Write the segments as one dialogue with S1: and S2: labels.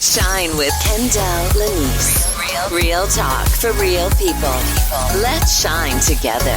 S1: Shine with Kendall Lanise. Real talk for real people. Let's shine together.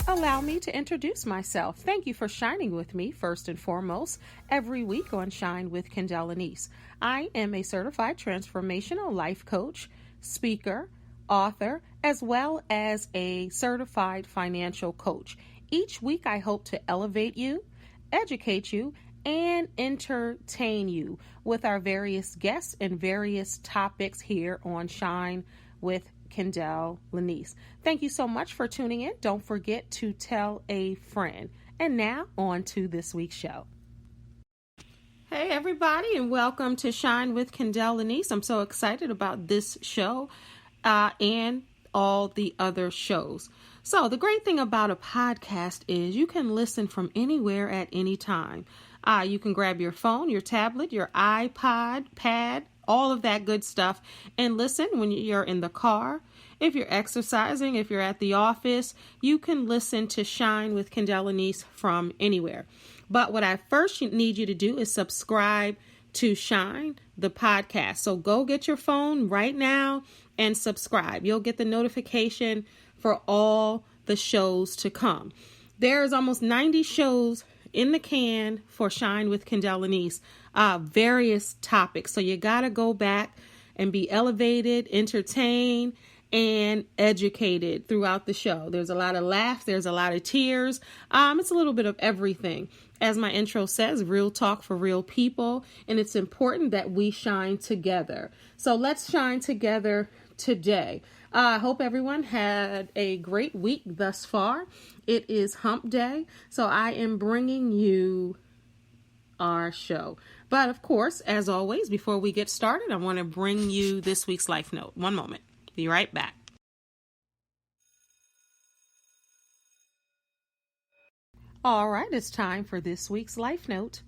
S2: Allow me to introduce myself. Thank you for shining with me first and foremost every week on Shine with Kendall Lanise. I am a certified transformational life coach, speaker, author, as well as a certified financial coach. Each week I hope to elevate you, educate you, and entertain you with our various guests and various topics here on Shine with Kendall Lanise. Thank you so much for tuning in. Don't forget to tell a friend. And now on to this week's show. Hey everybody, and welcome to Shine with Kendall Lanise. I'm so excited about this show and all the other shows. So the great thing about a podcast is you can listen from anywhere at any time. You can grab your phone, your tablet, your iPod, pad, all of that good stuff, and listen when you're in the car. If you're exercising, if you're at the office, you can listen to Shine with Kendall Lanise from anywhere. But what I first need you to do is subscribe to Shine, the podcast. So go get your phone right now and subscribe. You'll get the notification for all the shows to come. There's almost 90 shows in the can for Shine with Kendall Lanise, various topics. So you got to go back and be elevated, entertained, and educated throughout the show. There's a lot of laughs. There's a lot of tears. It's a little bit of everything. As my intro says, real talk for real people. And it's important that we shine together. So let's shine together today. I hope everyone had a great week thus far. It is hump day, so I am bringing you our show. But of course, as always, before we get started, I want to bring you this week's life note. One moment. Be right back. All right, it's time for this week's life note.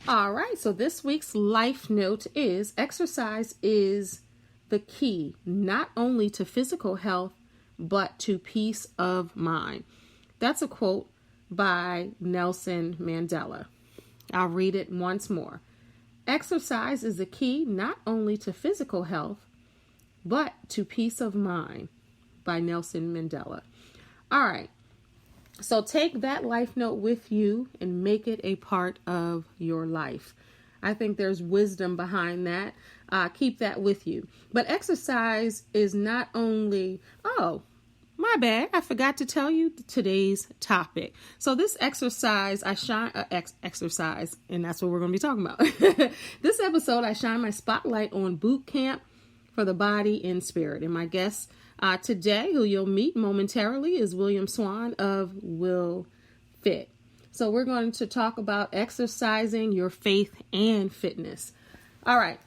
S2: All right, so this week's life note is exercise is the key not only to physical health, but to peace of mind. That's a quote by Nelson Mandela. I'll read it once more. Exercise is the key not only to physical health, but to peace of mind by Nelson Mandela. All right. So take that life note with you and make it a part of your life. I think there's wisdom behind that. Keep that with you. But exercise is not only, my bad, I forgot to tell you today's topic. So this exercise, exercise, and that's what we're going to be talking about. This episode, I shine my spotlight on Bootcamp for the body and spirit. And my guest today, who you'll meet momentarily, is Willian Swann of WillFIt. So we're going to talk about exercising your faith and fitness. All right.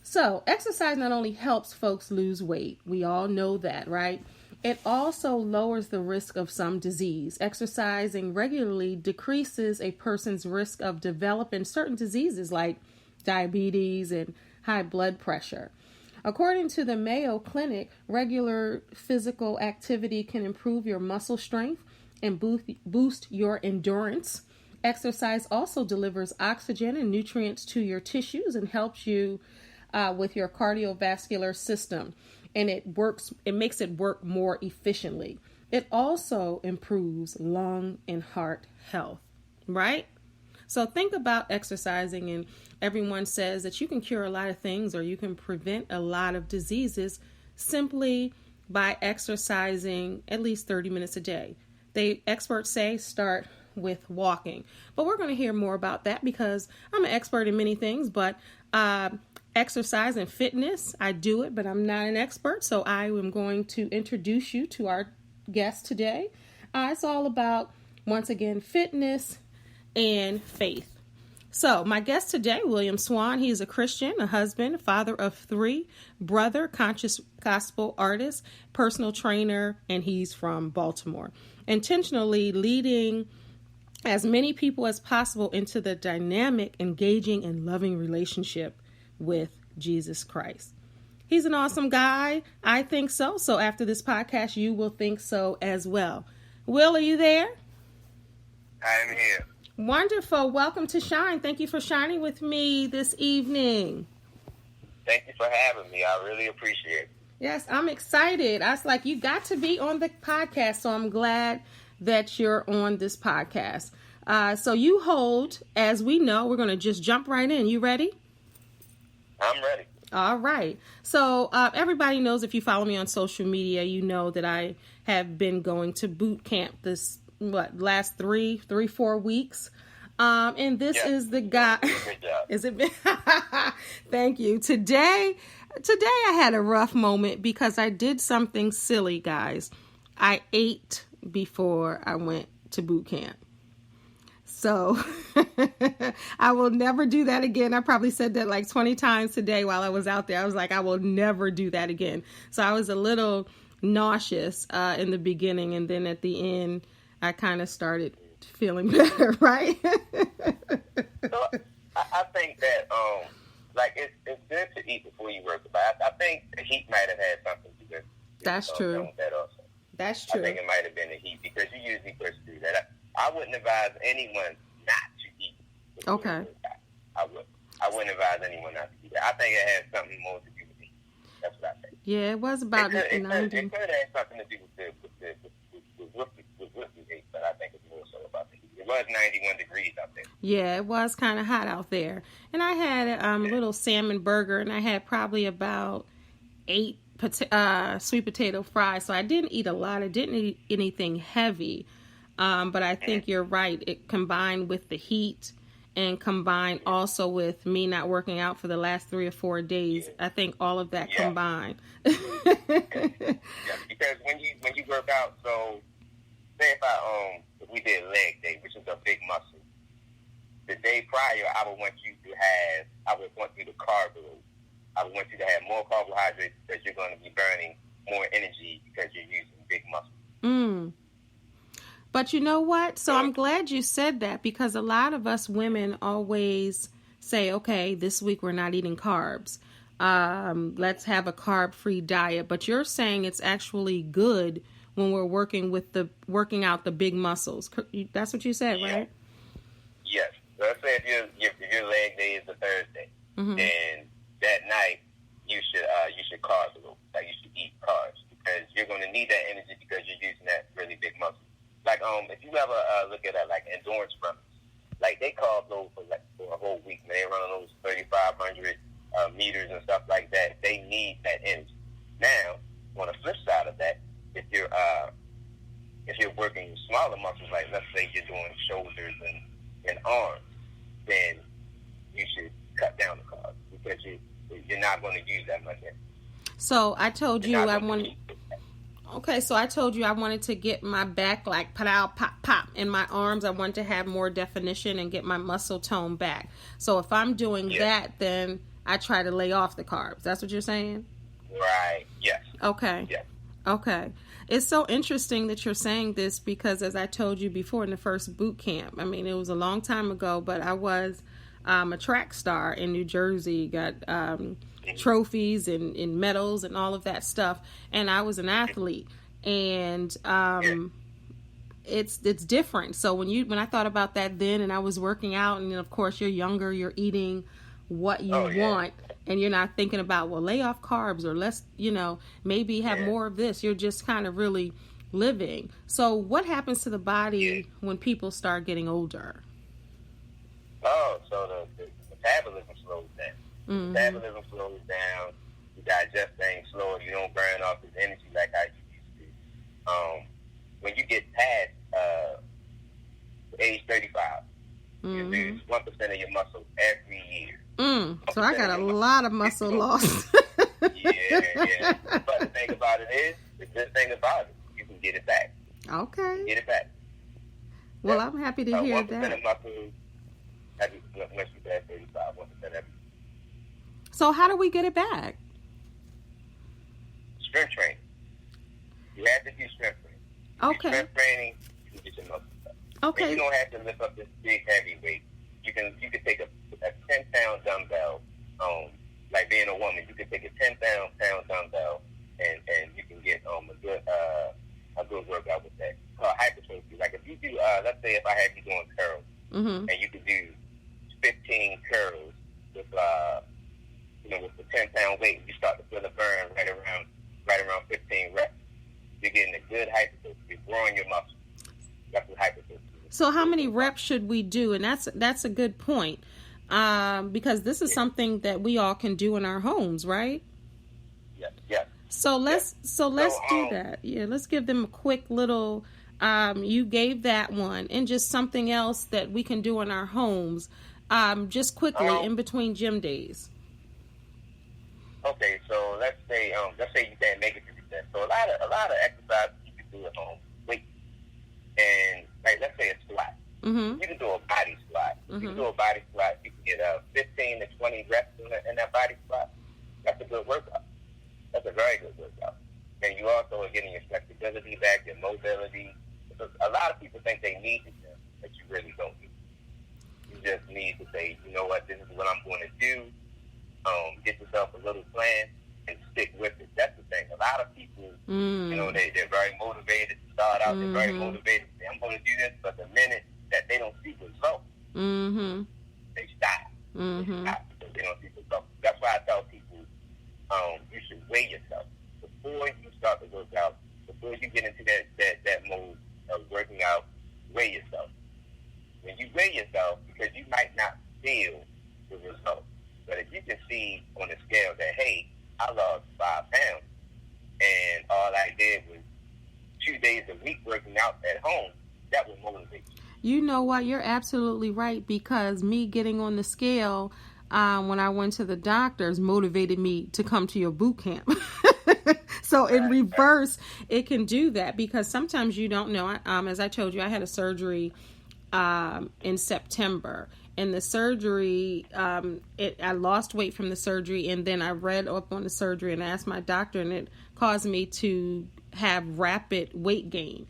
S2: So exercise not only helps folks lose weight. We all know that, right? It also lowers the risk of some disease. Exercising regularly decreases a person's risk of developing certain diseases like diabetes and high blood pressure. According to the Mayo Clinic, regular physical activity can improve your muscle strength and boost your endurance. Exercise also delivers oxygen and nutrients to your tissues and helps you with your cardiovascular system. And it makes it work more efficiently. It also improves lung and heart health, right? So think about exercising, and everyone says that you can cure a lot of things or you can prevent a lot of diseases simply by exercising at least 30 minutes a day. Experts say start with walking, but we're going to hear more about that because I'm an expert in many things, but exercise and fitness, I do it, but I'm not an expert. So I am going to introduce you to our guest today. It's all about, once again, fitness and faith. So my guest today, Willian Swann, he is a Christian, a husband, father of 3, brother, conscious gospel artist, personal trainer, and he's from Baltimore. Intentionally leading as many people as possible into the dynamic, engaging, and loving relationship with Jesus Christ. He's an awesome guy. I think so. So after this podcast, you will think so as well. Will, are you there?
S3: I'm here.
S2: Wonderful. Welcome to Shine. Thank you for shining with me this evening.
S3: Thank you for having me. I really appreciate it.
S2: Yes, I'm excited. I was like, you got to be on the podcast, so I'm glad that you're on this podcast. So you hold, as we know, we're going to just jump right in. You ready?
S3: I'm ready.
S2: All right. So everybody knows, if you follow me on social media, you know that I have been going to Bootcamp this, last 4 weeks. And this is the guy.
S3: Good job.
S2: Is it? Thank you. Today I had a rough moment because I did something silly, guys. I ate before I went to boot camp. So I will never do that again. I probably said that like 20 times today while I was out there. I was like, I will never do that again. So I was a little nauseous in the beginning, and then at the end, I kind of started feeling better, right?
S3: So I think that it's good to eat before you work, but I think the heat might have had something to do with
S2: That's true.
S3: that also.
S2: That's true.
S3: I think it might have been the heat, because you usually push through that. I wouldn't advise anyone not to eat.
S2: Okay.
S3: I wouldn't advise anyone not to do that. I think it has something more to do with heat. That's what I think.
S2: Yeah, it was about
S3: it could have something to do with what you ate, but I think it's more so about the heat. It was 91 degrees out there.
S2: Yeah, it was kind of hot out there. And I had a little salmon burger, and I had probably about 8 sweet potato fries. So I didn't eat a lot. I didn't eat anything heavy. But I think you're right. It combined with the heat and combined also with me not working out for the last 3 or 4 days. I think all of that combined.
S3: Because when you work out, so say if we did leg day, which is a big muscle, the day prior I would want you to carb load. I would want you to have more carbohydrates, because you're going to be burning more energy because you're using big muscle.
S2: But you know what? So I'm glad you said that, because a lot of us women always say, okay, this week we're not eating carbs. Let's have a carb-free diet. But you're saying it's actually good when we're working out the big muscles. That's what you said, right?
S3: Yes. So let's say if your leg day is a Thursday, then that night you should carb load. Like, you should eat carbs, because you're going to need that energy because you're using that really big muscle. Like, if you ever look at like endurance runners, like, they carb load for a whole week. Man, they run on those 3,500 meters and stuff like that. They need that energy. Now, on the flip side of that, if you're working smaller muscles, like let's say you're doing shoulders and arms, then you should cut down the carbs, because you're not going to use that much energy.
S2: So I told you I wanted. Okay, so I told you I wanted to get my back like pop, pop. In my arms, I wanted to have more definition and get my muscle tone back. So if I'm doing that, then I try to lay off the carbs. That's what you're saying?
S3: Right, yes.
S2: Okay.
S3: Yes.
S2: Okay. It's so interesting that you're saying this, because as I told you before in the first boot camp, I mean, it was a long time ago, but I was a track star in New Jersey, got trophies and medals and all of that stuff, and I was an athlete, and it's different. So when I thought about that then, and I was working out, and of course you're younger, you're eating what you want, and you're not thinking about, well, lay off carbs, or let's maybe have more of this. You're just kind of really living. So what happens to the body when people start getting older?
S3: So the metabolism slows down. Metabolism slows down. You digest things slower. You don't burn off this energy like how you used to. When you get past age 35, you lose 1% of your muscle every year.
S2: So I got a lot of muscle loss.
S3: Yeah. But the thing about it is, the good thing about it, you can get it back.
S2: Okay.
S3: Get it back.
S2: Well, I'm happy to hear
S3: 1%
S2: that.
S3: of muscle, once you pass 35, 1% every.
S2: So how do we get it back?
S3: Strength training. You have to do strength training.
S2: Okay.
S3: Strength training, you can get your muscles back.
S2: Okay.
S3: And you don't have to lift up this big heavy weight. You can take a 10-pound dumbbell. Like being a woman, you can take a 10-pound dumbbell and you can get a good workout with that. Hypertrophy. you do, let's say if I had you doing curls, and you could do 15 curls with, with the 10-pound weight, you start to feel the burn right around 15 reps. You're getting a good hypertrophy. You're growing your muscle. That's what hypertrophy is.
S2: So how many reps should we do? And that's a good point, because this is something that we all can do in our homes, right?
S3: Yes.
S2: So let's do that. Yeah, let's give them a quick little. You gave that one, and just something else that we can do in our homes, just quickly in between gym days.
S3: Okay, so let's say you can't make it to the gym. So a lot of exercises you can do at home. And like let's say a squat. You can do a body squat. You can do a body squat. You can get 15 to 20 reps in that body squat. That's a good workout. That's a very good workout. And you also are getting your flexibility back, your mobility. Because a lot of people think they need the gym, but you really don't need it. You just need to say, you know what, this is what I'm going to do. Get yourself a little plan and stick with it. That's the thing. A lot of people, they're very motivated to start out. They're very motivated to say, I'm going to do this. But the minute that they don't see results, they stop. They stop because they don't see results. That's why I tell people, you should weigh yourself. Before you start to work out, before you get into that mode of working out, weigh yourself. When you weigh yourself, because you might not feel the results, but if you can see on the scale that, hey, I lost 5 pounds, and all I did was 2 days a week working out at home, that will motivate you.
S2: You know what? You're absolutely right, because me getting on the scale when I went to the doctors motivated me to come to your boot camp. So in reverse, it can do that, because sometimes you don't know. As I told you, I had a surgery in September. And the surgery, I lost weight from the surgery, and then I read up on the surgery and asked my doctor, and it caused me to have rapid weight gain.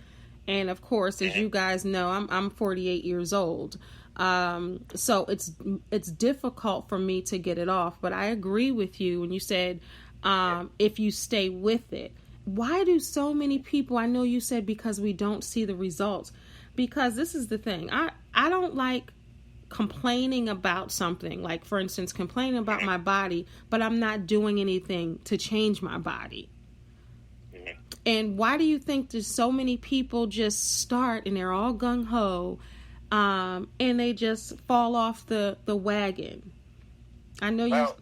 S2: And of course, as you guys know, I'm 48 years old. So it's difficult for me to get it off. But I agree with you when you said if you stay with it. Why do so many people, I know you said because we don't see the results. Because this is the thing. I don't like complaining about something, like for instance complaining about my body, but I'm not doing anything to change my body. And why do you think there's so many people just start and they're all gung-ho and they just fall off the wagon? I know
S3: so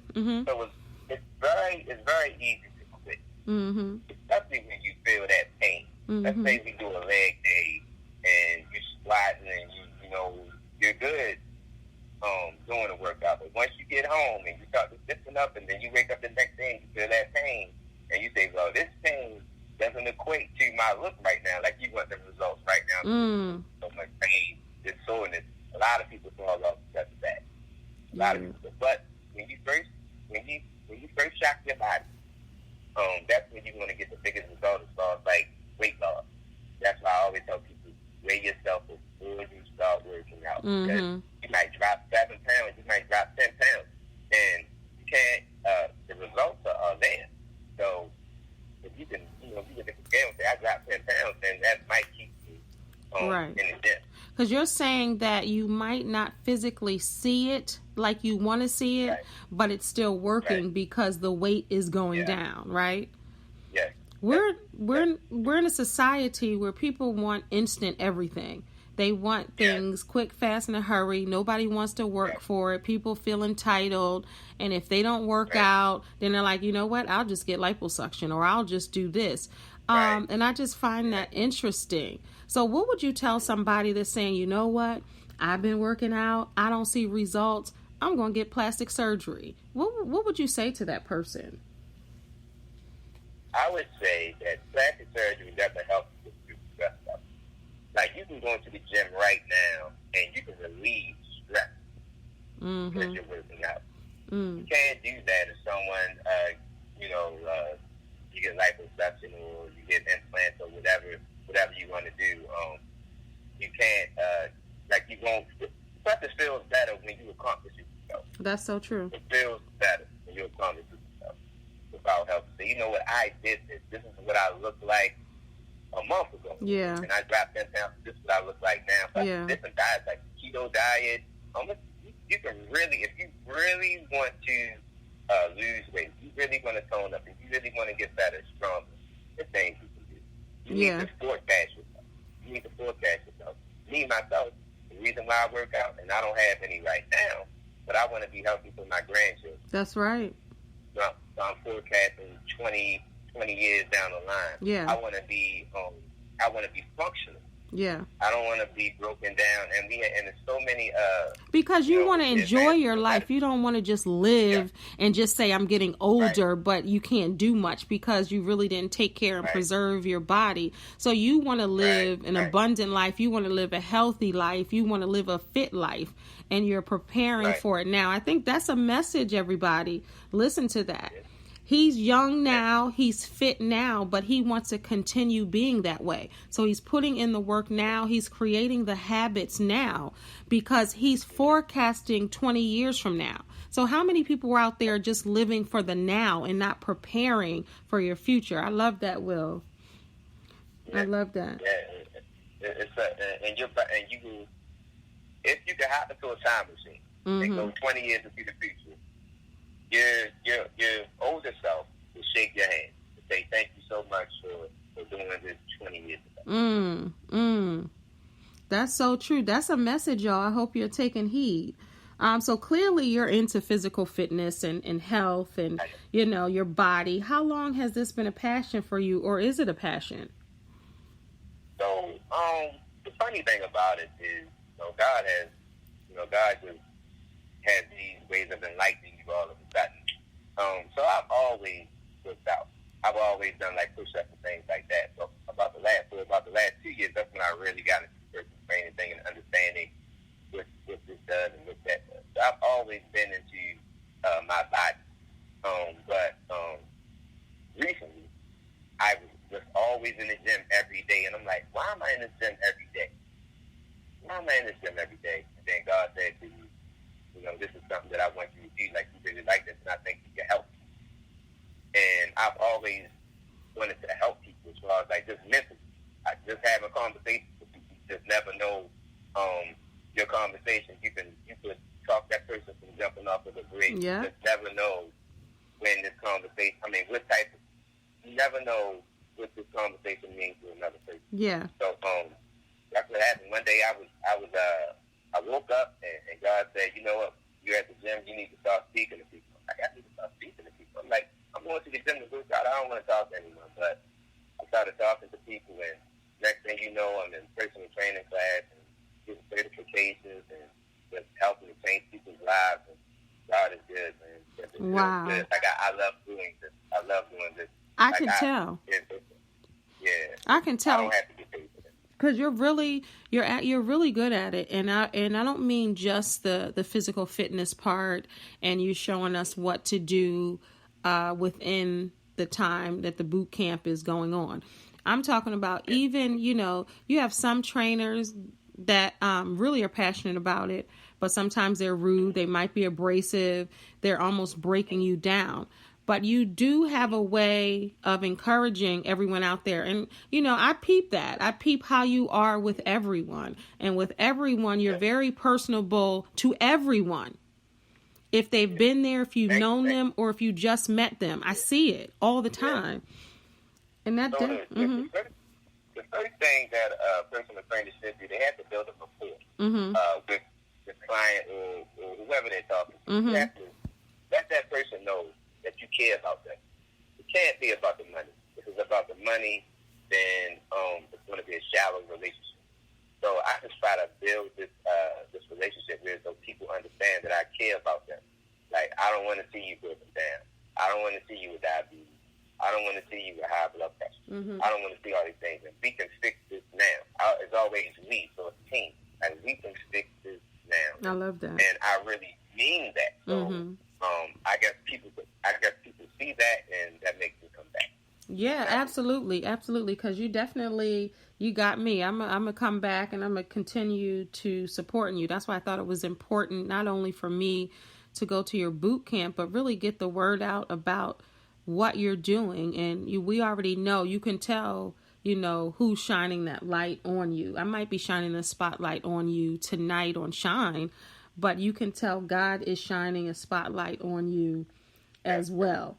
S3: it's very easy to quit, especially when you feel that pain. Let's say we do a leg day and you're squatting and you're good doing a workout, but once you get home and you start to stiffen up, and then you wake up the next day and you feel that pain, and you say, well, this pain doesn't equate to my look right now, like you want the results right now. So much pain, this soreness. A lot of people fall off because of that. A lot of people. But when you first shock your body, that's when you're going to get the biggest result as far as like weight loss. That's why I always tell people, weigh yourself before you start working out. Because you might drop 7 pounds, you might drop 10 pounds, and you can't. The results are there. So if you can, you look at the scale and say, I dropped 10 pounds, then that might keep you in the gym.
S2: Because you're saying that you might not physically see it like you want to see it, but it's still working because the weight is going down, right?
S3: Yes.
S2: We're in a society where people want instant everything. They want things quick, fast, in a hurry. Nobody wants to work for it. People feel entitled. And if they don't work out, then they're like, you know what? I'll just get liposuction, or I'll just do this. And I just find that interesting. So what would you tell somebody that's saying, you know what? I've been working out. I don't see results. I'm going to get plastic surgery. What would you say to that person?
S3: I would say that plastic surgery doesn't help you with stress level. Like, you can go into the gym right now and you can relieve stress because you're working out. You can't do that if someone, you get liposuction or you get implants or whatever you want to do. You can't, you won't. Plus, it feels better when you accomplish it yourself.
S2: That's so true.
S3: It feels better when you accomplish it yourself without help. So, you know what, I did this. This is what I look like. a month ago.
S2: Yeah.
S3: And I dropped 10 pounds. This is what I look like now. So different diets, like the keto diet. You can really, if you really want to lose weight, if you really want to tone up, if you really want to get better, stronger, there's things you can do. You need to forecast yourself. You need to forecast yourself. Me, myself, the reason why I work out, and I don't have any right now, but I want to be healthy for my grandchildren.
S2: That's right.
S3: So I'm forecasting 20 years down the line.
S2: Yeah.
S3: I want to be functional.
S2: Yeah.
S3: I don't want to be broken down, and there's so many.
S2: Because you want to enjoy your life. You don't want to just live and just say I'm getting older, but you can't do much because you really didn't take care and preserve your body. So you want to live an abundant life. You want to live a healthy life. You want to live a fit life, and you're preparing for it now. I think that's a message, everybody. Listen to that. He's young now, he's fit now, but he wants to continue being that way. So he's putting in the work now, he's creating the habits now because he's forecasting 20 years from now. So how many people are out there just living for the now and not preparing for your future? I love that, Will. I love that.
S3: Yeah, if you could hop into a time machine and go 20 years into the future, your older self will shake your hand and say, thank you so much for doing this 20 years ago.
S2: That's so true. That's a message, y'all. I hope you're taking heed. So clearly you're into physical fitness and health and, your body. How long has this been a passion for you, or is it a passion?
S3: So, the funny thing about it is, God just has these ways of enlightening you all of a sudden. So I've always worked out. I've always done like push-ups and things like that. So about the last 2 years, that's when I really got into the personal training thing and understanding what this does and what that does. So I've always been into my body. But recently, I was always in the gym every day, and I'm like, why am I in the gym every day? And then God said to me, this is something that I want you to do. Like, you really like this, and I think you can help me. And I've always wanted to help people as far as, like, just mentally. I just have a conversation with people. You just never know your conversation. You could talk that person from jumping off of the bridge.
S2: Yeah.
S3: You just never know when this conversation, you never know what this conversation means to another person.
S2: Yeah.
S3: So, that's what happened. One day I woke up and God said, you know what, you're at the gym, you need to start speaking to people. I need to start speaking to people. I'm like, I'm going to the gym to work out. I don't want to talk to anyone. But I started talking to people, and next thing you know, I'm in personal training class and getting certifications and just helping to change people's lives. And God is good, man. It's
S2: wow.
S3: Good. Like, I love doing this. I love doing this.
S2: I can tell. I can tell.
S3: I don't have to get paid for this.
S2: Because you're really good at it, and I don't mean just the physical fitness part, and you showing us what to do within the time that the boot camp is going on. I'm talking about even you have some trainers that really are passionate about it, but sometimes they're rude. They might be abrasive. They're almost breaking you down. But you do have a way of encouraging everyone out there. And, I peep that. I peep how you are with everyone. And with everyone, you're very personable to everyone. If they've been there, if you've known them, or if you just met them. I see it all the time. And that
S3: the first thing that a personal trainer should do, they have to build a rapport with the client or whoever they're talking to. You have to let that person know that you care about them. It can't be about the money. If it's about the money, then it's going to be a shallow relationship. So I just try to build this relationship with so people understand that I care about them. Like, I don't want to see you broken down. I don't want to see you with diabetes. I don't want to see you with high blood pressure. I don't want to see all these things. And we can fix this now. It's always we, so it's team. And we can fix this now. I
S2: love that.
S3: And I really mean that. So I guess people see that, and that makes them come back.
S2: Yeah, absolutely, because you got me. I'm gonna come back, and I'm gonna continue to supporting you. That's why I thought it was important, not only for me to go to your boot camp, but really get the word out about what you're doing. And we already know, you can tell who's shining that light on you. I might be shining a spotlight on you tonight on Shine, but you can tell God is shining a spotlight on you as well.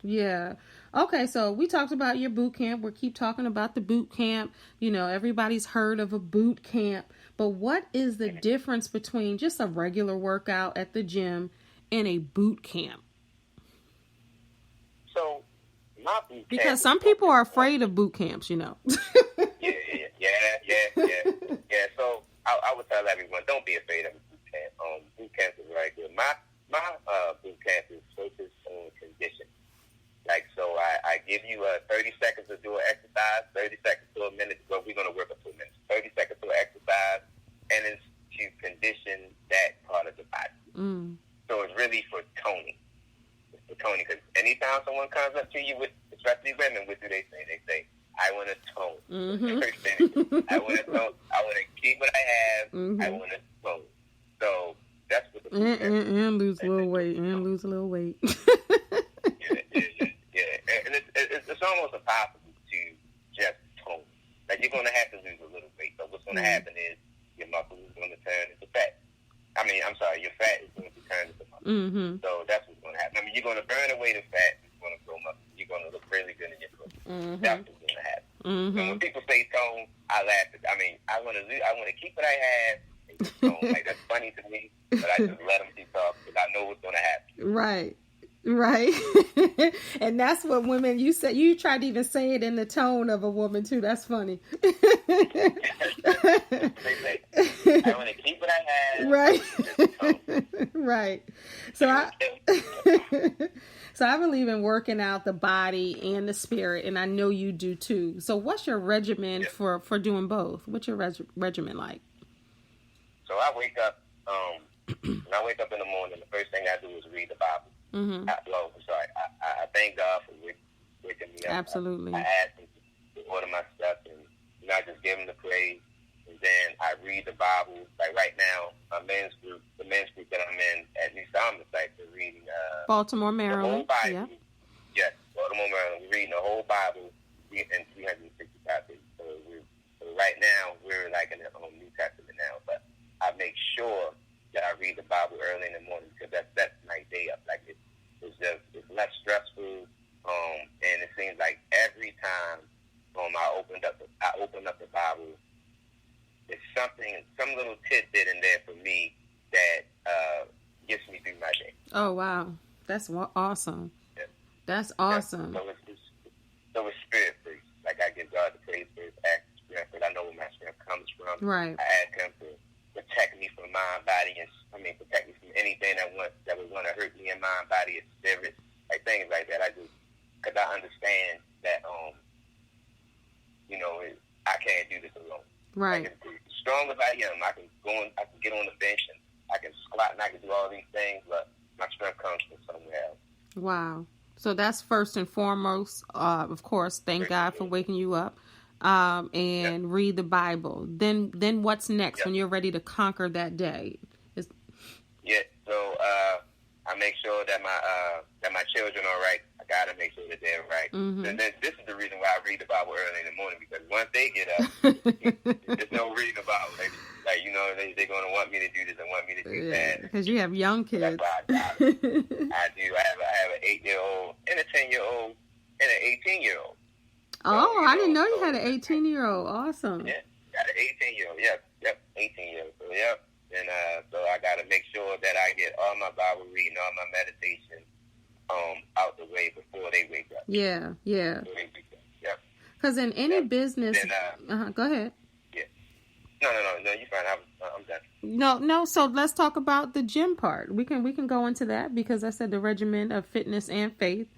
S2: Yeah. Okay, so we talked about your boot camp. We'll keep talking about the boot camp. Everybody's heard of a boot camp, but what is the difference between just a regular workout at the gym and a boot camp?
S3: So, my boot camp,
S2: because some people are afraid of boot camps,
S3: Yeah. So I would tell everyone, don't be afraid of a boot camp. Boot camp is very good. My boot camp is focused on conditioning. Like, so I give you 30 seconds to do an exercise, 30 seconds to a minute. Well, we're going to work up to a minute. 30 seconds to an exercise, and it's to condition that part of the body. So it's really for toning. It's for toning, because anytime someone comes up to you, especially women, what do they say? They say, I want to tone. I want to tone. I want to keep what I have. I want to tone. So that's what the
S2: and lose a little weight.
S3: And it's almost impossible to just tone. Like, you're going to have to lose a little weight. So what's going to happen is your muscle is going to turn into fat. Your fat is going to turn into muscle. So that's what's going to happen. You're going to burn away the fat. It's going to grow muscle. You're going to look really good in your clothes. That's what's going to happen. So when people say tone, I laugh. I want to keep what I have and just tone. Like, that's funny to me, but I just let them keep talking because I know what's going to happen.
S2: Right. And that's what women, you said, you tried to even say it in the tone of a woman too. That's funny.
S3: They say, I want to keep what I have.
S2: Right. So I believe in working out the body and the spirit, and I know you do too. So what's your regimen for doing both? What's your regimen like?
S3: So I wake up, when I wake up in the morning, the first thing I do is read the Bible. I thank God for waking me up.
S2: Absolutely.
S3: I ask him to order my steps, and I just give him the praise. And then I read the Bible. Like right now, the men's group that I'm in at New Psalmist, like they're reading
S2: Baltimore, Maryland.
S3: The whole Bible.
S2: Yeah.
S3: Yes, Baltimore, Maryland. We're reading the whole Bible in 365 days. So right now we're like in the New Testament now, but I make sure that I read the Bible early in the morning because that sets my day up. Like it's less stressful, and it seems like every time I open up the Bible, there's some little tidbit in there for me that gets me through my day.
S2: Oh wow, that's awesome.
S3: Yeah.
S2: That's awesome.
S3: Yeah. So it's spirit free. Like I give God the praise for His act of strength, but I know where my strength comes from.
S2: Right.
S3: I ask Him to protect me from mind, body, and protect me from anything that would want to hurt me in mind, body, and spirit, like things like that. Because I understand that I can't do this alone.
S2: Right.
S3: As strong as I am, I can get on the bench and I can squat and I can do all these things, but my strength comes from somewhere else.
S2: Wow. So that's first and foremost. Of course, thank God for waking you up. And read the Bible. Then what's next when you're ready to conquer that day?
S3: So I make sure that my children are right. I gotta make sure that they're right. And then this is the reason why I read the Bible early in the morning, because once they get up, there's no reading the Bible. They're gonna want me to do this and want me to do that.
S2: Because you have young kids.
S3: That's why I do. I have an 8-year-old and a 10-year-old and an 18-year-old.
S2: Oh, I didn't know you had an 18-year-old. Awesome.
S3: Yeah, got an 18-year-old. Yep, 18-year-old. So, and so I got to make sure that I get all my Bible reading, all my meditation out the way before they wake up.
S2: Yeah.
S3: Yep.
S2: Because in any business...
S3: Then,
S2: go ahead.
S3: Yeah. No, you're fine. I'm done.
S2: No. So let's talk about the gym part. We can go into that because I said the regimen of fitness and faith.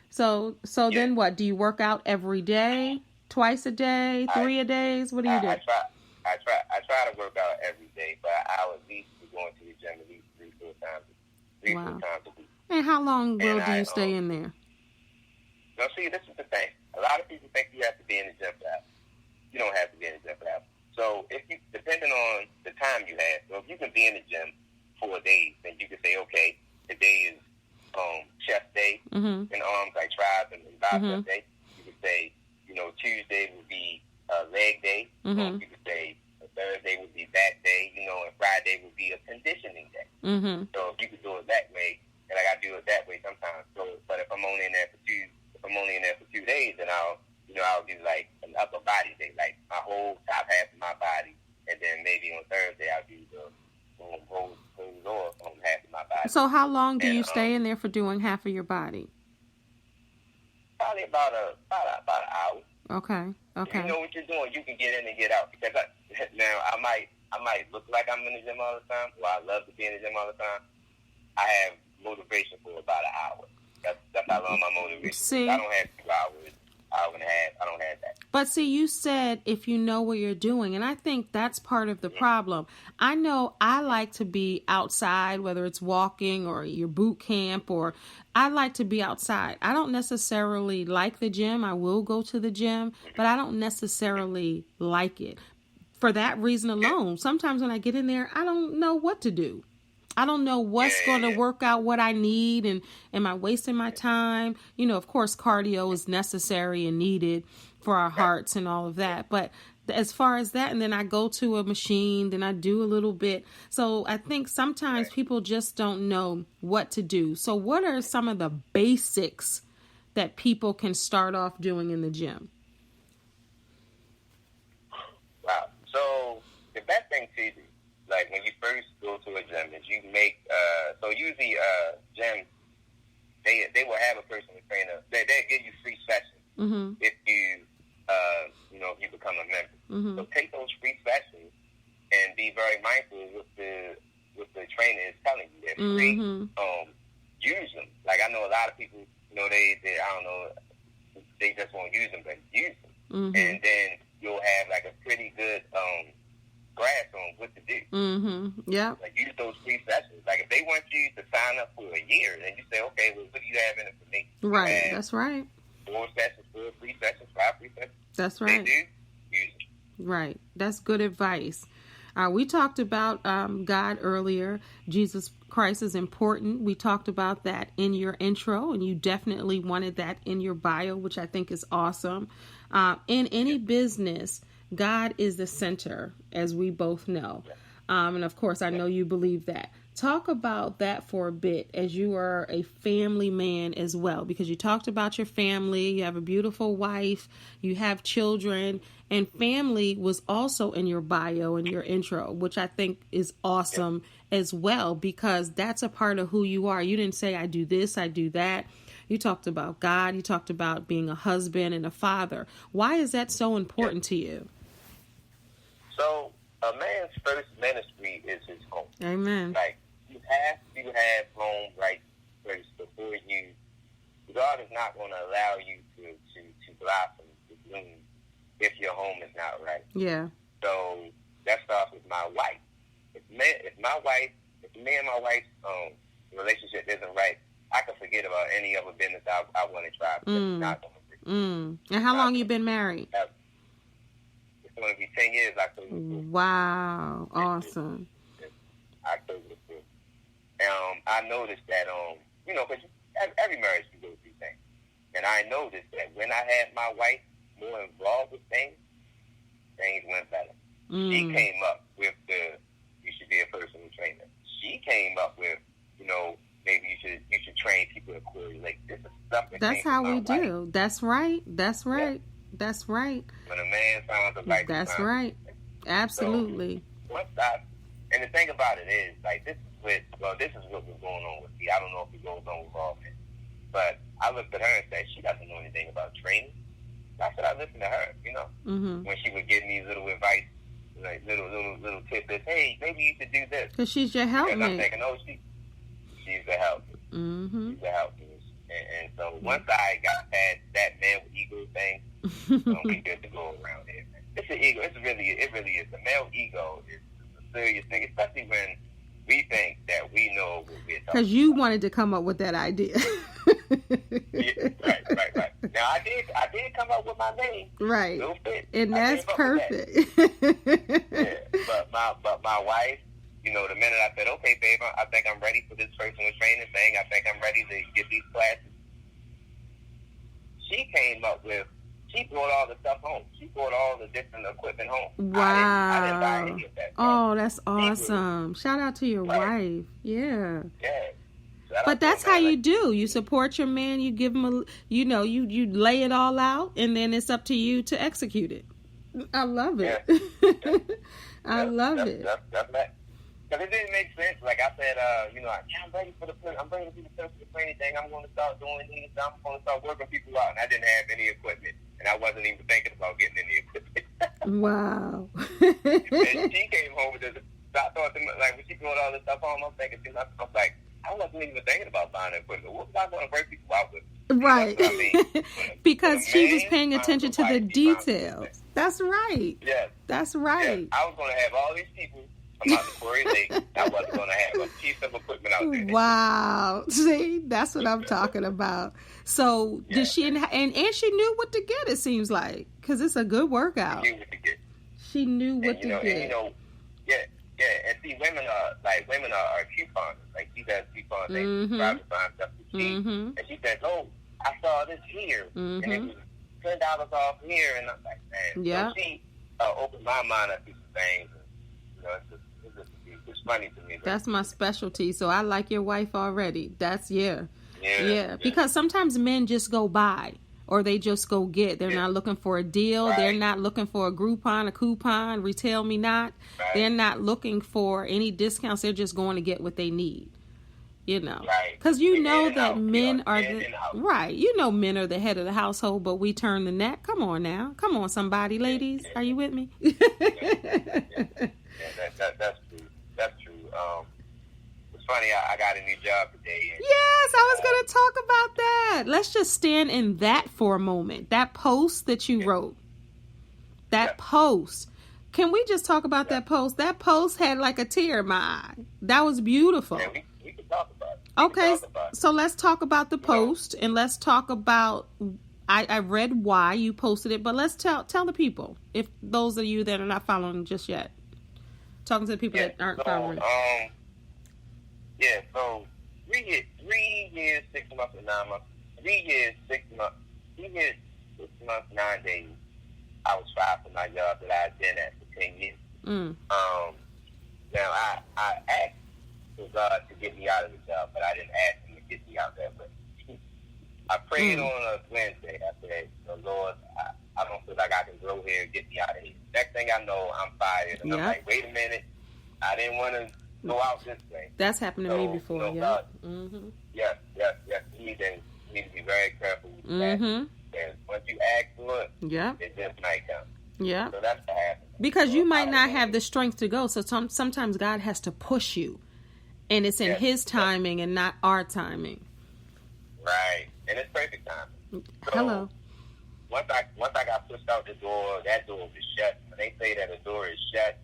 S2: So then what? Do you work out every day, twice a day, 3 a days? What do you do?
S3: I try to work out every day, but I'll at least be going to the gym at least 3-4 times a week.
S2: And how long do you stay in there?
S3: No, see, this is the thing. A lot of people think you have to be in the gym for that. You don't have to be in the gym for that. So depending on the time you have, so if you can be in the gym 4 days, then you can say, okay, today is chest day and arms, like triceps and bicep day. You can Tuesday would be leg day.
S2: Mm-hmm.
S3: You could say Thursday would be back day, and Friday would be a conditioning day.
S2: Mm-hmm.
S3: So if you could do it that way, and I got to do it that way sometimes. So, but if I'm only in there for 2 days, then I'll do like an upper body day, like my whole top half of my body, and then maybe on Thursday I'll do the whole lower half of my body.
S2: So how long do you stay in there for doing half of your body?
S3: Probably about an hour.
S2: Okay.
S3: If you know what you're doing, you can get in and get out. Because now I might look like I'm in the gym all the time. Well, I love to be in the gym all the time. I have motivation for about an hour. That's how long my motivation is.
S2: See,
S3: I don't have 2 hours, hour and a half. I don't have that.
S2: But see, you said if you know what you're doing, and I think that's part of the problem. I know I like to be outside, whether it's walking or your boot camp, or I like to be outside. I don't necessarily like the gym. I will go to the gym, but I don't necessarily like it. For that reason alone, sometimes when I get in there, I don't know what to do. I don't know what's going to work out what I need, and am I wasting my time? Of course, cardio is necessary and needed for our hearts and all of that. But as far as that, and then I go to a machine, then I do a little bit. So I think sometimes people just don't know what to do. So what are some of the basics that people can start off doing in the gym?
S3: Wow. So the best thing to do, like when you first go to a gym, is you make so usually gyms they will have a personal trainer. They'll give you free sessions if you if you become a member.
S2: Mm-hmm.
S3: So take those free sessions and be very mindful with the trainer is telling you. They're free. Use them. Like I know a lot of people, they I don't know, they just won't use them, but use them, and then you'll have like a pretty good grasp on what to do.
S2: Yeah.
S3: Like use those free sessions. Like if they want you to sign up for a year, then you say, okay, well, what do you have in it for me?
S2: Right. That's right.
S3: 4 sessions, 4 free sessions, 5 free sessions.
S2: That's right.
S3: They do. Use it.
S2: Right. That's good advice. We talked about God earlier. Jesus Christ is important. We talked about that in your intro, and you definitely wanted that in your bio, which I think is awesome. In any business, God is the center, as we both know. And of course, I know you believe that. Talk about that for a bit, as you are a family man as well, because you talked about your family. You have a beautiful wife, you have children, and family was also in your bio and your intro, which I think is awesome as well, because that's a part of who you are. You didn't say, I do this, I do that. You talked about God. You talked about being a husband and a father. Why is that so important to you?
S3: So a man's first ministry is his home.
S2: Amen.
S3: Like you have home right first before you. God is not going to allow you to blossom, to bloom, if your home is not right.
S2: Yeah.
S3: So that starts with my wife. If me and my wife's relationship isn't right, I can forget about any other business I want to try. Because it's not going to be.
S2: And how long you been married?
S3: It's going to be 10 years. October 4th.
S2: Wow. Awesome.
S3: October 4th. I noticed that, because every marriage you go through things. And I noticed that when I had my wife more involved with things went better. She came up with you should be a personal trainer. She came up with, maybe you should train people accordingly. Like, this is stuff that
S2: That's how we do. That's right. That's right. Yeah. That's right.
S3: When a man finds a wife,
S2: that's right. Absolutely.
S3: So, and the thing about it is, like, this is what was going on with me. I don't know if it goes on with all men. But I looked at her and said, she doesn't know anything about training. I said, I listened to her, when she would give me little advice, like little tidbits. Hey, maybe you should do this.
S2: Because she's your helpmate.
S3: Because I'm thinking, she's the helpmate. She's the helpmate. And so once I got past that male ego thing, we good to go around here. It's an ego. It really is. The male ego is a serious thing, especially when we think that we know what we're talking about.
S2: Because you wanted to come up with that idea.
S3: Yeah, right. Now I did come up with my name.
S2: Right.
S3: WillFIt.
S2: And that's perfect.
S3: Yeah. But my wife, the minute I said, okay, babe, I think I'm ready for this personal training thing. I think I'm ready to get these classes. She came up with She brought all the stuff home. She brought all the different equipment home.
S2: Wow.
S3: I didn't buy any of that stuff.
S2: Oh, that's awesome. Shout out to your wife. Yeah.
S3: Yeah.
S2: But that's how you do. You support your man. You give him you lay it all out, and then it's up to you to execute it. I love it.
S3: Yeah.
S2: I love it.
S3: That's that. Because it didn't make sense. Like I said, I'm ready for the plan. I'm ready to be the person for anything. I'm going to start doing these. I'm going to start working people out. And I didn't have any equipment. And I wasn't even thinking about getting any equipment.
S2: Wow.
S3: And she came home with this. I thought, like, when she brought all this stuff home, I'm thinking to myself, like, I wasn't even thinking about buying equipment. What was I going to break people out with?
S2: Right.
S3: I mean,
S2: because she was paying attention to the details. That's right.
S3: Yes.
S2: That's right.
S3: Yes. I was going to have all these people come out to Quarry Lake. I wasn't going to have a piece of equipment out there.
S2: Wow. See, that's what I'm talking about. So did she, and she knew what to get, it seems like, because it's a good workout.
S3: She knew what to get.
S2: She knew what to get.
S3: And, yeah, and see, women are couponers. Like, she does coupons. They try to find stuff to cheap. And she says, oh, I saw this here, and it was $10 off here, and I'm like, man.
S2: Yeah.
S3: So she opened my mind up to some things. And, it's funny to me.
S2: That's my specialty, so I like your wife already. That's, yeah. Because sometimes men just go buy. Or they just go get. They're not looking for a deal. Right. They're not looking for a Groupon, a coupon, retail me not. Right. They're not looking for any discounts. They're just going to get what they need. Because that men are men are the head of the household, but we turn the neck. Come on now. Come on, somebody, ladies. Are you with me?
S3: That's true. That's true. It's funny, I got a new job today. And,
S2: yes, I was going to talk about that. Let's just stand in that for a moment. That post that you wrote. That post. Can we just talk about that post? That post had like a tear in my eye. That was beautiful.
S3: Yeah, we can talk about it.
S2: Okay, so let's talk about the post, and let's talk about, I read why you posted it, but let's tell the people, if those of you that are not following just yet. Talking to the people that aren't following.
S3: So 3 years, 6 months, and 9 months. 3 years, 6 months. 3 years, 6 months, 9 days. I was fired from my job that I had been at for 10 years. Now I asked for God to get me out of the job, but I didn't ask Him to get me out there. But I prayed on a Wednesday. I said, Lord, I don't feel like I can grow here and get me out of here. Next thing I know, I'm fired. And I'm like, wait a minute. I didn't want to go out this way.
S2: That's happened to me before,
S3: God, Yes. You need to be very careful with that. And once you ask for it, it just might come.
S2: Yeah.
S3: So that's what happens.
S2: Because you might not have the strength to go. So sometimes God has to push you. And it's in His timing and not our timing.
S3: Right. And it's perfect timing. So
S2: hello.
S3: Once I got pushed out the door, that door was shut. When they say that the door is shut,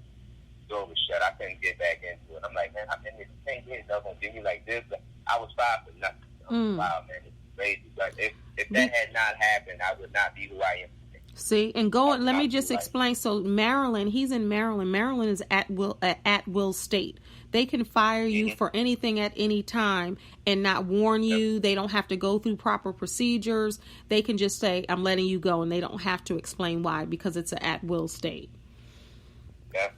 S3: the door was shut. I couldn't get back into it. I'm like, man, I've been here for 10 years. They're going to do me like this. I was fired for nothing. Wow, man. It's crazy. But if that had not happened, I would not be who I am today.
S2: See, and let me just explain. So Maryland, he's in Maryland. Maryland is at will state. They can fire you for anything at any time and not warn you. They don't have to go through proper procedures. They can just say, I'm letting you go, and they don't have to explain why, because it's an at-will state.
S3: Yeah.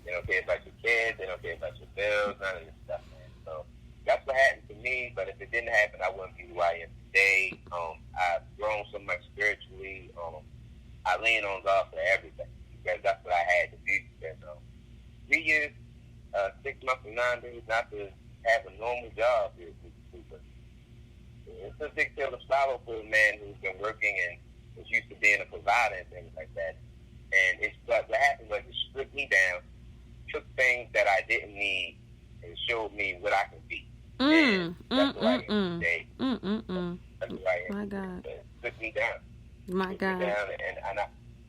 S3: They don't care about your kids. They don't care about your bills. None of this stuff, man. So that's what happened to me, but if it didn't happen, I wouldn't be who I am today. I've grown so much spiritually. I lean on God for everything, because that's what I had to do. Because 3 years, 6 months, and 9 days not to have a normal job is it's a big pill to swallow for a man who's been working and is used to being a provider and things like that. And what happened was it stripped me down, took things that I didn't need, and showed me what I can be. And that's what I am today. That's what I am.
S2: My God.
S3: It took me down.
S2: My God.
S3: And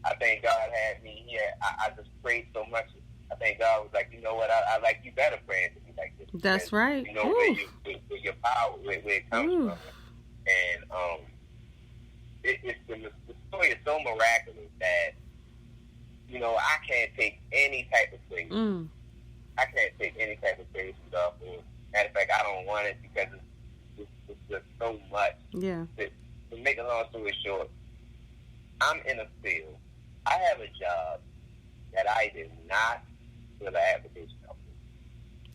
S3: I thank God had me here. I just prayed so much. I think God was like, you know what, I like you better praying to me like this.
S2: That's
S3: because
S2: right.
S3: You know where your power, where it comes from. And the story is so miraculous that, I can't take any type of praise. I can't take any type of praise from God for it. Matter of fact, I don't want it because it's just so much.
S2: Yeah.
S3: To make a long story short, I'm in a field. I have a job that I did not fill an application out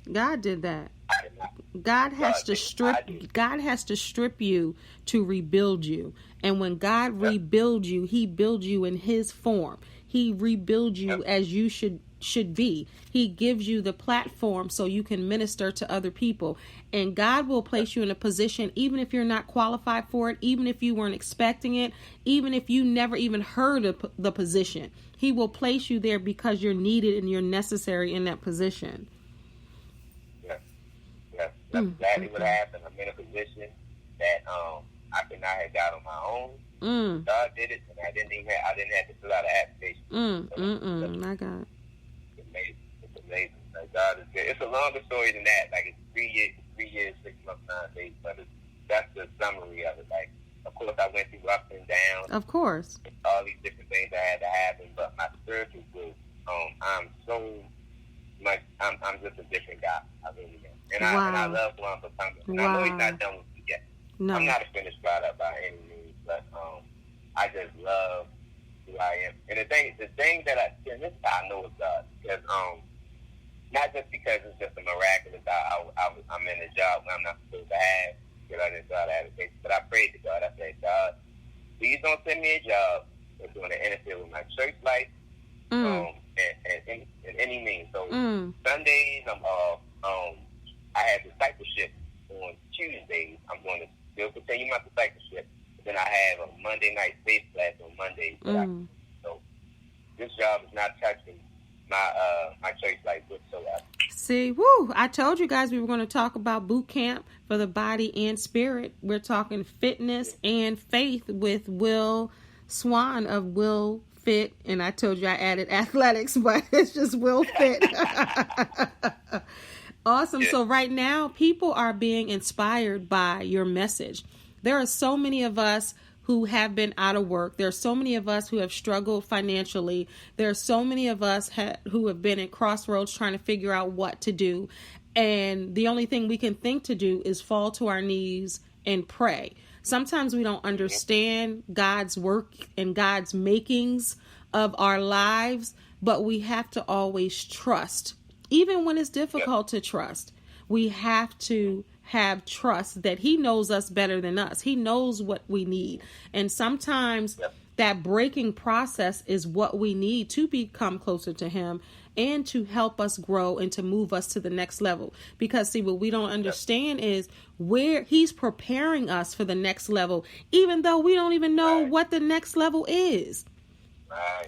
S3: for.
S2: God did that.
S3: I did not.
S2: God has to strip you to rebuild you. And when God rebuilds you, he builds you in his form. He rebuilds you as you should be. He gives you the platform so you can minister to other people. And God will place you in a position, even if you're not qualified for it, even if you weren't expecting it, even if you never even heard of the position. He will place you there because you're needed and you're necessary in that position.
S3: That's exactly what happened. I'm in a position that I could not have got on my own. God did it, and I didn't have to fill out an application.
S2: My God.
S3: It's amazing. Like, God is good. It's a longer story than that. Like, it's 3 years, 6 months, 9 days. But that's the summary of it. Like, of course, I went through ups and downs.
S2: Of course.
S3: All these different things that had to happen. But my spiritual growth, I'm so much. I'm just a different guy. I really am. And I love who I'm becoming. And I know he's not done with me yet.
S2: No.
S3: I'm not a finished product by any means, but I just love who I am. And the thing that and this is how I know it's God, because not just because it's just a miraculous. I'm in a job where I'm not supposed to have, because I didn't start application, but I prayed to God. I said, God, please don't send me a job that's going to interfere with my church life, and any means. So Sundays I'm off. I have discipleship on Tuesdays. I'm going to still continue my discipleship. Then I have a Monday night faith class on Mondays. So this job is not touching my church life whatsoever.
S2: See, woo! I told you guys we were going to talk about boot camp for the body and spirit. We're talking fitness and faith with Willian Swann of WillFIt, and I told you I added athletics, but it's just WillFIt. Awesome. Yeah. So right now, people are being inspired by your message. There are so many of us who have been out of work. There are so many of us who have struggled financially. There are so many of us who have been at crossroads trying to figure out what to do. And the only thing we can think to do is fall to our knees and pray. Sometimes we don't understand God's work and God's makings of our lives, but we have to always trust. Even when it's difficult to trust, we have to have trust that he knows us better than us. He knows what we need. And sometimes that breaking process is what we need to become closer to him and to help us grow and to move us to the next level. Because see, what we don't understand is where he's preparing us for the next level, even though we don't even know what the next level is.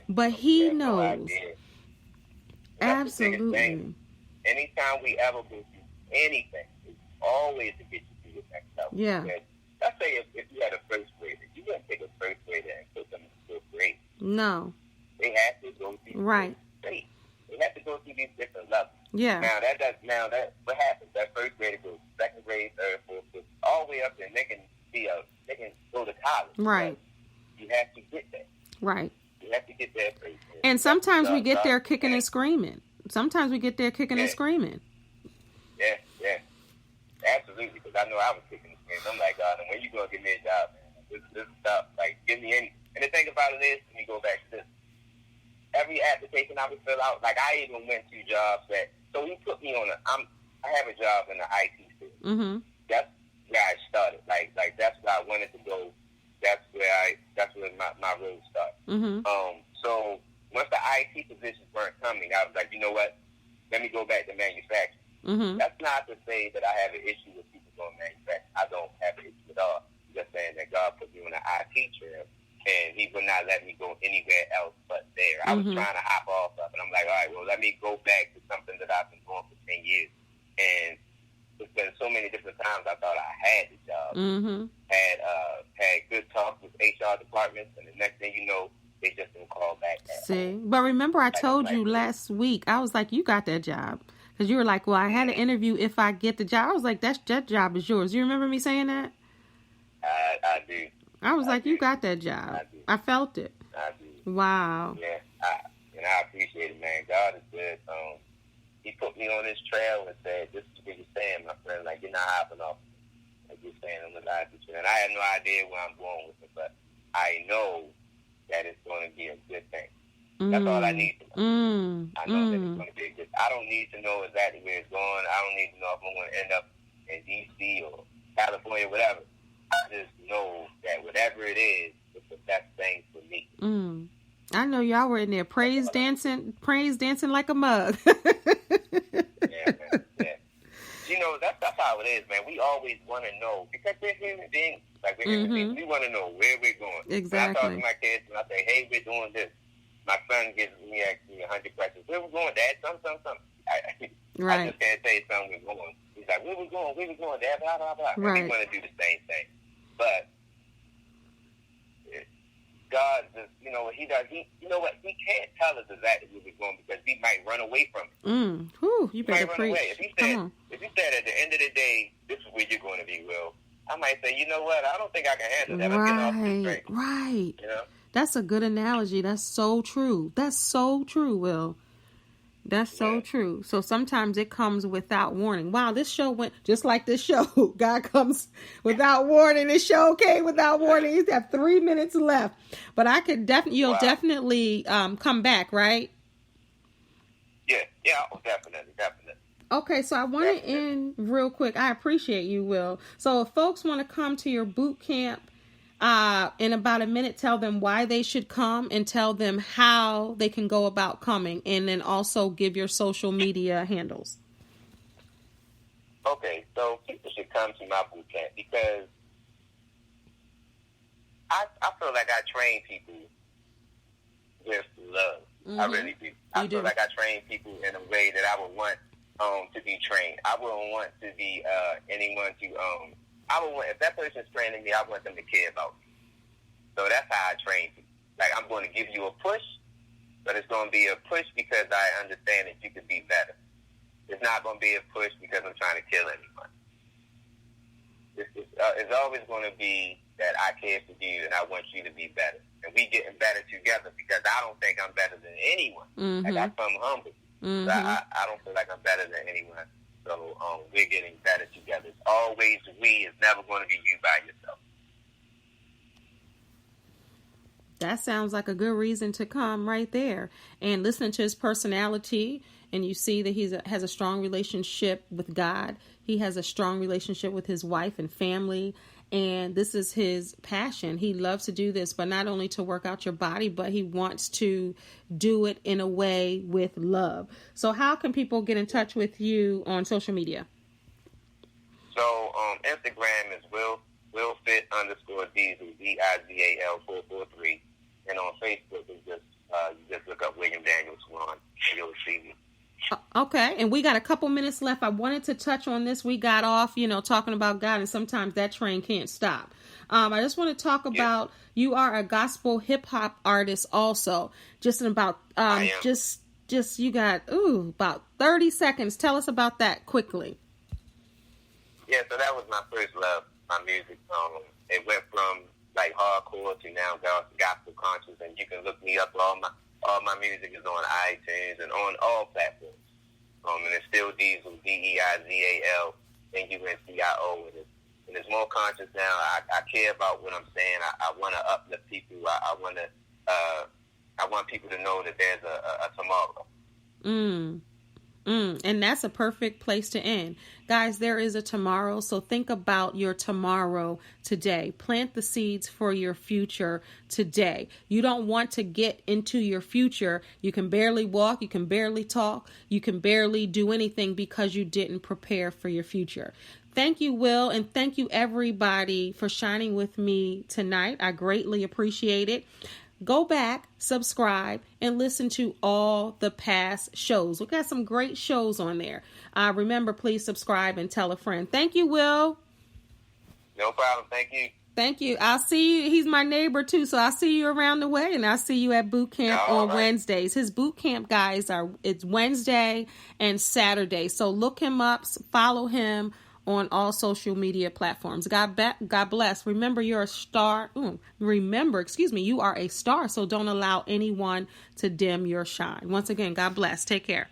S2: But he knows. Absolutely.
S3: Anytime we ever go through anything, it's always to get you to the next level.
S2: Yeah.
S3: Because let's say if you had a first grader, you wouldn't take a first grader and put them in fifth grade.
S2: No.
S3: They have to go through
S2: right.
S3: They have to go through these different levels.
S2: Yeah.
S3: Now that what happens? That first grader goes second grade, third, fourth, fifth, all the way up there, and they can go to college.
S2: Right.
S3: You have to get there.
S2: Right.
S3: You have to get there first.
S2: And sometimes we get there kicking and screaming. Sometimes we get there kicking and screaming.
S3: Yeah. Absolutely, because I know I was kicking and screaming. I'm like, God, when you going to give me a job, man? This is stuff. Like, give me any. And the thing about it is, let me go back to this. Every application I would fill out, like, I even went to jobs so he put me on I have a job in the IT field. Mm-hmm. That's where I started. Like that's where I wanted to go. That's where my road started. Mm-hmm. So once the IT positions weren't coming, I was like, you know what? Let me go back to manufacturing. Mm-hmm. That's not to say that I have an issue with people going manufacturing. I don't have an issue at all. I'm just saying that God put me on an IT trail, and he would not let me go anywhere else but there. I was trying to hop off of it. I'm like, all right, well, let me go back to something that I've been doing for 10 years. And there's been so many different times I thought I had the job, had good talks with HR departments, and the next thing you know, they just didn't call back.
S2: See, but remember I told you last week, I was like, you got that job. Because you were like, well, I had an interview if I get the job. I was like, that job is yours. You remember me saying that?
S3: I do.
S2: I was like, you got that job. I felt it.
S3: I do.
S2: Wow.
S3: Yeah, I appreciate it, man. God is good. He put me on this trail and said, this is what you're saying, my friend. Like, you're not hopping off. Like you're saying on the live picture. And I had no idea where I'm going with it, but I know that it's going to be a good thing. That's all I need to know. I know that it's going to be a good. I don't need to know exactly where it's going. I don't need to know if I'm going to end up in D.C. or California, whatever. I just know that whatever it is, it's the best thing for me.
S2: I know y'all were in there praise dancing like a mug.
S3: Yeah, man. Yeah. You know, that's how it is, man. We always want to know, because we're human beings. Like, we're human beings. We want to know where we're going.
S2: Exactly.
S3: When I talk to my kids and I say, hey, we're doing this, my son gives me actually 100 questions. Where we going, Dad? Something.
S2: Right.
S3: I just can't say something we're going. He's like, where we going, Dad? Blah, blah, blah.
S2: Right.
S3: And we want to do the same thing. But God just, you know what he does? You know what? He can't tell us exactly where we're going because we might run away from it.
S2: You better preach.
S3: If he said at the end of the day, this is where you're going to be, Will, I might say, you know what? I don't think I can handle that. I'm getting off the train.
S2: Right.
S3: You know?
S2: That's a good analogy. That's so true. Will. That's so true. So sometimes it comes without warning. Wow, this show went just like this show. God comes without warning. This show came without warning. You have 3 minutes left. But I could definitely, definitely come back, right?
S3: Yeah, definitely.
S2: Okay, so I want to end real quick. I appreciate you, Will. So if folks want to come to your boot camp, in about a minute, tell them why they should come and tell them how they can go about coming, and then also give your social media handles.
S3: Okay, so people should come to my boot camp because I feel like I train people with love. I really do. I feel like I train people in a way that I would want to be trained. I wouldn't want to be anyone to I would want, if that person's training me, I want them to care about me. So that's how I train people. Like, I'm going to give you a push, but it's going to be a push because I understand that you could be better. It's not going to be a push because I'm trying to kill anyone. It's always going to be that I care for you and I want you to be better. And we getting better together because I don't think I'm better than anyone. Like, I come humble. So I don't feel like I'm better than anyone. So we're getting better together. It's always we. It's never going to be you by yourself.
S2: That sounds like a good reason to come right there. And listening to his personality, and you see that he has a strong relationship with God. He has a strong relationship with his wife and family. And this is his passion. He loves to do this, but not only to work out your body, but he wants to do it in a way with love. So how can people get in touch with you on social media?
S3: So Instagram is WillFIt _Diesel, DIZAL 443. And on Facebook, is just you just look up Willian Swann and you'll see me.
S2: Okay, and we got a couple minutes left. I wanted to touch on this. We got off, talking about God, and sometimes that train can't stop. I just want to talk about, you are a gospel hip hop artist also. Just in about, you got, about 30 seconds. Tell us about that quickly.
S3: Yeah, so that was my first love, my music. It went from like hardcore to now gospel conscious, and you can look me up. All my music is on iTunes and on all platforms. And it's still Diesel, DEIZAL, NUNCIO. And it's more conscious now. I care about what I'm saying. I want to uplift people. I want people to know that there's a tomorrow.
S2: And that's a perfect place to end. Guys, there is a tomorrow, so think about your tomorrow today. Plant the seeds for your future today. You don't want to get into your future. You can barely walk, you can barely talk, you can barely do anything because you didn't prepare for your future. Thank you, Will, and thank you, everybody, for shining with me tonight. I greatly appreciate it. Go back, subscribe, and listen to all the past shows. We've got some great shows on there. Remember, please subscribe and tell a friend. Thank you, Will.
S3: No problem. Thank you.
S2: Thank you. I'll see you. He's my neighbor, too, so I'll see you around the way, and I'll see you at boot camp on Wednesdays. His boot camp, guys, it's Wednesday and Saturday, so look him up, follow him on all social media platforms. God bless. Remember, you're a star. You are a star, so don't allow anyone to dim your shine. Once again, God bless. Take care.